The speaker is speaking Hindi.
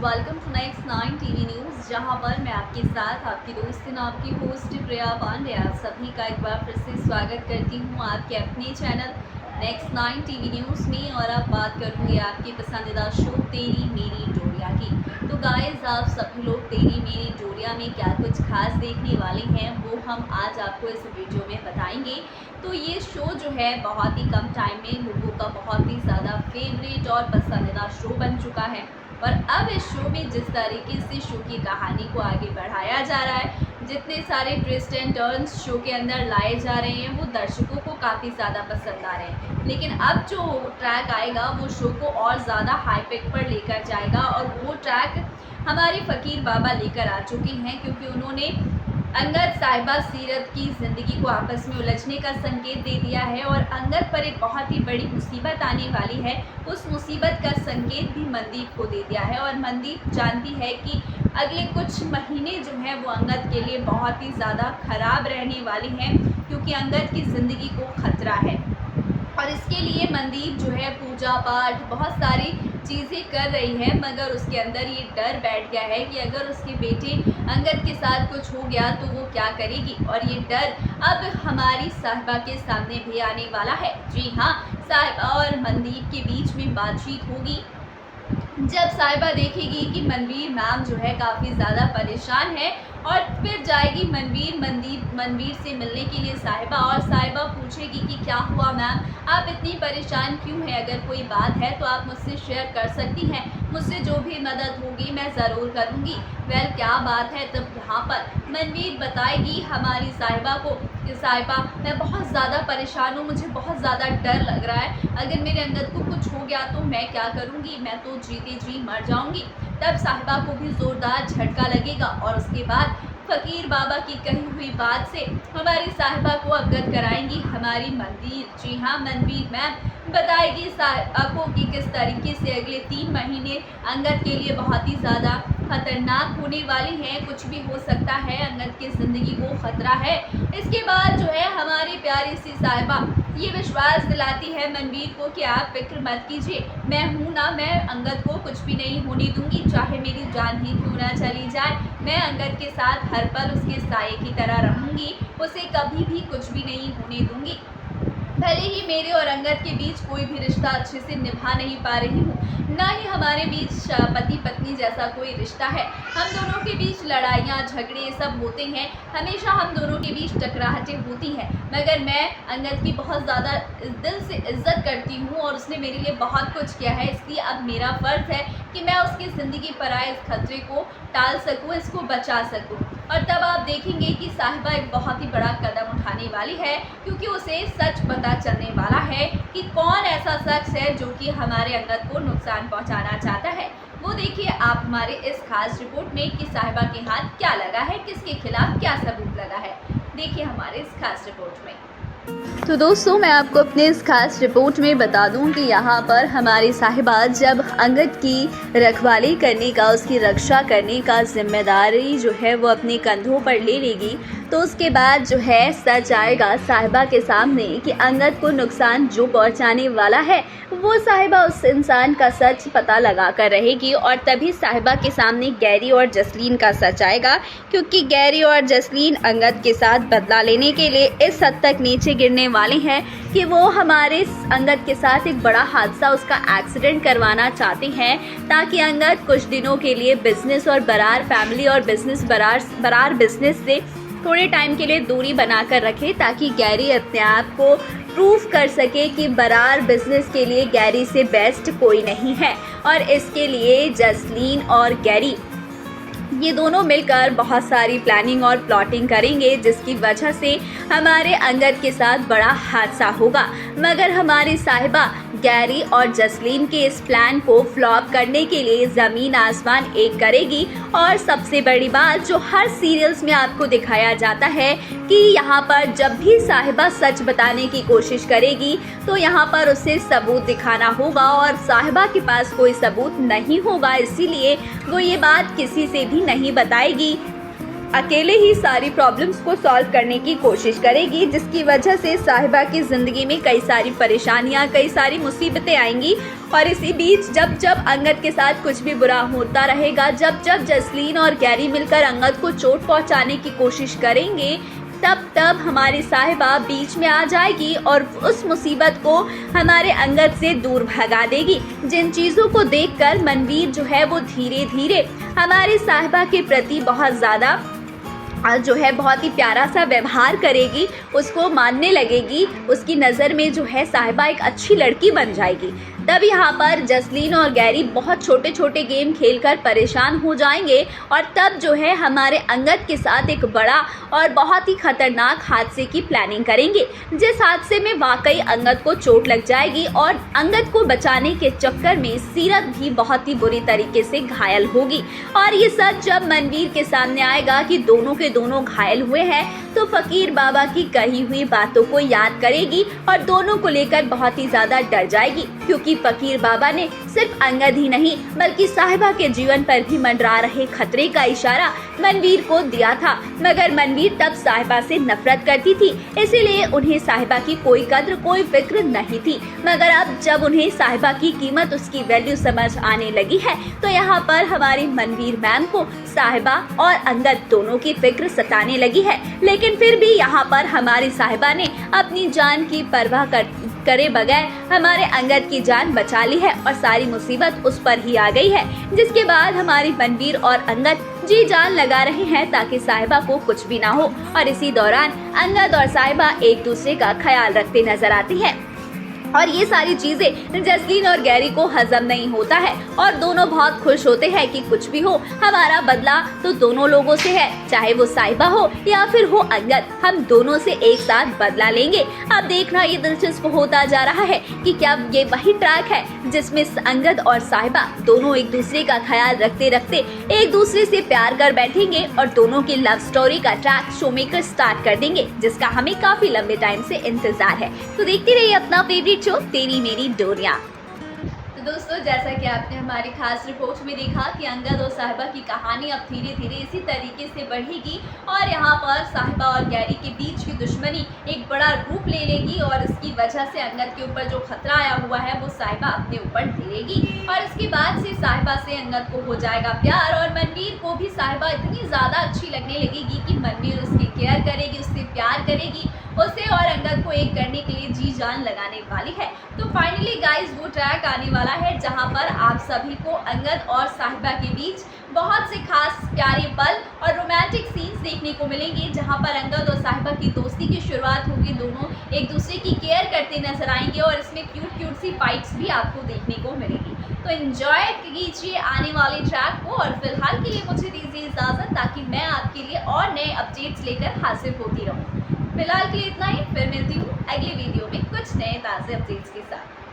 Welcome to next 9 TV news, जहां पर मैं आपके साथ आपकी दोस्त आपकी होस्ट प्रिया पांडे आप सभी का एक बार फिर से स्वागत करती हूं आपके अपने चैनल नेक्स्ट 9 टीवी न्यूज़ में। और अब बात करूंगी आपकी पसंदीदा शो तेरी मेरी डोरिया की। तो गाइस, आप सभी लोग तेरी मेरी डोरिया में क्या कुछ खास देखने वाले हैं वो हम आज आपको इस वीडियो में बताएंगे। तो ये शो जो है बहुत ही कम टाइम में लोगों का बहुत ही ज़्यादा फेवरेट और पसंदीदा शो बन चुका है। और अब इस शो में जिस तरीके से शो की कहानी को आगे बढ़ाया जा रहा है, जितने सारे ट्विस्ट एंड टर्न्स शो के अंदर लाए जा रहे हैं, वो दर्शकों को काफ़ी ज़्यादा पसंद आ रहे हैं। लेकिन अब जो ट्रैक आएगा वो शो को और ज़्यादा हाई पिक पर लेकर जाएगा, और वो ट्रैक हमारे फ़कीर बाबा लेकर आ चुके हैं, क्योंकि उन्होंने अंगद साहिबा सीरत की ज़िंदगी को आपस में उलझने का संकेत दे दिया है। और अंगद पर एक बहुत ही बड़ी मुसीबत आने वाली है, उस मुसीबत का संकेत भी मनदीप को दे दिया है। और मनदीप जानती है कि अगले कुछ महीने जो हैं वो अंगद के लिए बहुत ही ज़्यादा ख़राब रहने वाले हैं, क्योंकि अंगद की ज़िंदगी को खतरा है। और इसके लिए मनदीप जो है पूजा पाठ बहुत सारी चीज़ें कर रही है, मगर उसके अंदर ये डर बैठ गया है कि अगर उसके बेटे अंगद के साथ कुछ हो गया तो वो क्या करेगी। और ये डर अब हमारी साहिबा के सामने भी आने वाला है। जी हाँ, साहिबा और मनदीप के बीच में बातचीत होगी। जब साहिबा देखेगी कि मनवीर मैम जो है काफ़ी ज़्यादा परेशान है, और फिर जाएगी मनवीर से मिलने के लिए साहिबा, और साहिबा पूछेगी कि क्या हुआ मैम, आप इतनी परेशान क्यों हैं, अगर कोई बात है तो आप मुझसे शेयर कर सकती हैं, मुझसे जो भी मदद होगी मैं ज़रूर करूँगी। वेल, क्या बात है। तब यहाँ पर मनवीर बताएगी हमारी साहिबा को कि साहिबा, मैं बहुत ज़्यादा परेशान हूँ, मुझे बहुत ज़्यादा डर लग रहा है, अगर मेरे अंगद को कुछ हो गया तो मैं क्या करूँगी, मैं तो जीते जी मर जाऊँगी। तब साहिबा को भी ज़ोरदार झटका लगेगा, और उसके बाद फ़कीर बाबा की कही हुई बात से हमारी साहिबा को अवगत कराएंगी हमारी मनवीर। जी हाँ, मनवीर मैम बताएगी साहिबा को कि किस तरीके से अगले 3 महीने अंगद के लिए बहुत ही ज़्यादा खतरनाक होने वाले हैं, कुछ भी हो सकता है, अंगद की ज़िंदगी को खतरा है। इसके बाद जो है हमारी प्यारी सी साहिबा ये विश्वास दिलाती है मनवीर को कि आप फिक्र मत कीजिए, मैं हूँ ना, मैं अंगद को कुछ भी नहीं होने दूंगी, चाहे मेरी जान ही क्यों ना चली जाए, मैं अंगद के साथ हर पल उसके साये की तरह रहूँगी, उसे कभी भी कुछ भी नहीं होने दूंगी। भले ही मेरे और अंगद के बीच कोई भी रिश्ता अच्छे से निभा नहीं पा रही हूँ, ना ही हमारे बीच पति पत्नी जैसा कोई रिश्ता है, हम दोनों के बीच लड़ाइयाँ झगड़े सब होते हैं, हमेशा हम दोनों के बीच टकराहटें होती हैं, मगर मैं अंगद की बहुत ज़्यादा दिल से इज्जत करती हूँ, और उसने मेरे लिए बहुत कुछ किया है, इसलिए अब मेरा फ़र्ज़ है कि मैं उसकी ज़िंदगी पर आए इस खतरे को टाल सकूँ, इसको बचा सकूँ। और तब आप देखेंगे कि साहिबा एक बहुत ही बड़ा कदम उठाने वाली है, क्योंकि उसे सच पता चलने वाला है कि कौन ऐसा शख्स है जो कि हमारे अंगद को नुकसान पहुंचाना चाहता है। वो देखिए आप हमारे इस खास रिपोर्ट में कि साहिबा के हाथ क्या लगा है, किसके खिलाफ क्या सबूत लगा है, देखिए हमारे इस खास रिपोर्ट में। तो दोस्तों, मैं आपको अपने इस खास रिपोर्ट में बता दूं कि यहाँ पर हमारी साहिबा जब अंगद की रखवाली करने का, उसकी रक्षा करने का जिम्मेदारी जो है वो अपने कंधों पर ले लेगी, तो उसके बाद जो है सच आएगा साहिबा के सामने कि अंगद को नुकसान जो पहुंचाने वाला है वो साहिबा उस इंसान का सच पता लगा कर रहेगी। और तभी साहिबा के सामने गैरी और जसलीन का सच आएगा, क्योंकि गैरी और जसलीन अंगद के साथ बदला लेने के लिए इस हद तक नीचे गिरने वाले हैं कि वो हमारे अंगद के साथ एक बड़ा हादसा, उसका एक्सीडेंट करवाना चाहते हैं, ताकि अंगद कुछ दिनों के लिए बिजनेस और बरार फैमिली और बरार बिजनेस से थोड़े टाइम के लिए दूरी बनाकर रखे, ताकि गैरी अपने आप को प्रूफ कर सके कि बरार बिजनेस के लिए गैरी से बेस्ट कोई नहीं है। और इसके लिए जसलीन और गैरी ये दोनों मिलकर बहुत सारी प्लानिंग और प्लॉटिंग करेंगे, जिसकी वजह से हमारे अंगद के साथ बड़ा हादसा होगा। मगर हमारी साहिबा गैरी और जसलीन के इस प्लान को फ्लॉप करने के लिए ज़मीन आसमान एक करेगी। और सबसे बड़ी बात जो हर सीरियल्स में आपको दिखाया जाता है कि यहाँ पर जब भी साहिबा सच बताने की कोशिश करेगी तो यहाँ पर उसे सबूत दिखाना होगा, और साहिबा के पास कोई सबूत नहीं होगा, इसीलिए वो ये बात किसी से भी नहीं बताएगी। अकेले ही सारी प्रॉब्लम्स को सॉल्व करने की कोशिश करेगी, जिसकी वजह से साहिबा की ज़िंदगी में कई सारी परेशानियां, कई सारी मुसीबतें आएंगी। और इसी बीच जब जब अंगद के साथ कुछ भी बुरा होता रहेगा, जब जब जसलीन और गैरी मिलकर अंगद को चोट पहुंचाने की कोशिश करेंगे, तब तब हमारी साहिबा बीच में आ जाएगी और उस मुसीबत को हमारे अंगद से दूर भगा देगी। जिन चीज़ों को देखकर मनवीर जो है वो धीरे धीरे हमारी साहिबा के प्रति बहुत ज़्यादा जो है बहुत ही प्यारा सा व्यवहार करेगी, उसको मानने लगेगी। उसकी नज़र में जो है साहिबा एक अच्छी लड़की बन जाएगी। तब यहाँ पर जसलीन और गैरी बहुत छोटे छोटे गेम खेलकर परेशान हो जाएंगे और तब जो है हमारे अंगद के साथ एक बड़ा और बहुत ही खतरनाक हादसे की प्लानिंग करेंगे, जिस हादसे में वाकई अंगद को चोट लग जाएगी और अंगद को बचाने के चक्कर में सीरत भी बहुत ही बुरी तरीके से घायल होगी। और ये सच जब मनवीर के सामने आएगा कि दोनों के दोनों घायल हुए हैं, तो फकीर बाबा की कही हुई बातों को याद करेगी और दोनों को लेकर बहुत ही ज़्यादा डर जाएगी, क्योंकि फकीर बाबा ने सिर्फ अंगद ही नहीं बल्कि साहिबा के जीवन पर भी मंडरा रहे खतरे का इशारा मनवीर को दिया था। मगर मनवीर तब साहिबा से नफरत करती थी, इसीलिए उन्हें साहिबा की कोई कद्र कोई फिक्र नहीं थी। मगर अब जब उन्हें साहिबा की कीमत, उसकी वैल्यू समझ आने लगी है, तो यहाँ पर हमारी मनवीर मैम को साहिबा और अंगद दोनों की फिक्र सताने लगी है। लेकिन फिर भी यहाँ पर हमारी साहिबा ने अपनी जान की परवाह करे बगैर हमारे अंगद की जान बचा ली है और सारी मुसीबत उस पर ही आ गई है। जिसके बाद हमारी मनवीर और अंगद जी जान लगा रहे हैं ताकि साहिबा को कुछ भी ना हो। और इसी दौरान अंगद और साहिबा एक दूसरे का ख्याल रखते नजर आती है और ये सारी चीजें जसलीन और गैरी को हजम नहीं होता है और दोनों बहुत खुश होते हैं कि कुछ भी हो, हमारा बदला तो दोनों लोगों से है, चाहे वो साहिबा हो या फिर हो अंगद, हम दोनों से एक साथ बदला लेंगे। अब देखना ये दिलचस्प होता जा रहा है कि क्या ये वही ट्रैक है जिसमें अंगद और साहिबा दोनों एक दूसरे का ख्याल रखते रखते एक दूसरे से प्यार कर बैठेंगे और दोनों की लव स्टोरी का ट्रैक शो मेकर स्टार्ट कर देंगे, जिसका हमें काफी लंबे टाइम से इंतजार है। तो देखते रहिए अपना फेवरेट शो तेरी मेरी डोरियां। तो दोस्तों, जैसा कि आपने हमारी खास रिपोर्ट में देखा कि अंगद और साहिबा की कहानी अब धीरे धीरे इसी तरीके से बढ़ेगी और यहाँ पर साहिबा और गैरी के बीच की दुश्मनी एक बड़ा रूप ले लेगी और इसकी वजह से अंगद के ऊपर जो खतरा आया हुआ है वो साहिबा अपने ऊपर झेलेगी और इसके बाद से साहिबा से अंगद को हो जाएगा प्यार और मनवीर को भी साहिबा इतनी ज़्यादा अच्छी लगने लगेगी कि मनवीर उसकी केयर करेगी, उससे प्यार करेगी, उसे और अंगद को एक करने के लिए जी जान लगाने वाली है। तो फाइनली गाइस वो ट्रैक आने वाला है जहां पर आप सभी को अंगद और साहिबा के बीच बहुत से खास प्यारे पल और रोमांटिक सीन्स देखने को मिलेंगे, जहां पर अंगद और साहिबा की दोस्ती की शुरुआत होगी, दोनों एक दूसरे की केयर करते नजर आएंगे और इसमें क्यूट सी फाइट्स भी आपको देखने को मिलेगी। तो एंजॉय कीजिए आने वाले ट्रैक को और फिलहाल के लिए मुझे दीजिए इजाज़त ताकि मैं आपके लिए और नए अपडेट्स लेकर हाजिर होती रहूँ। फिलहाल के लिए इतना ही, फिर मिलती हूँ अगले वीडियो में कुछ नए ताज़े अपडेट्स के साथ।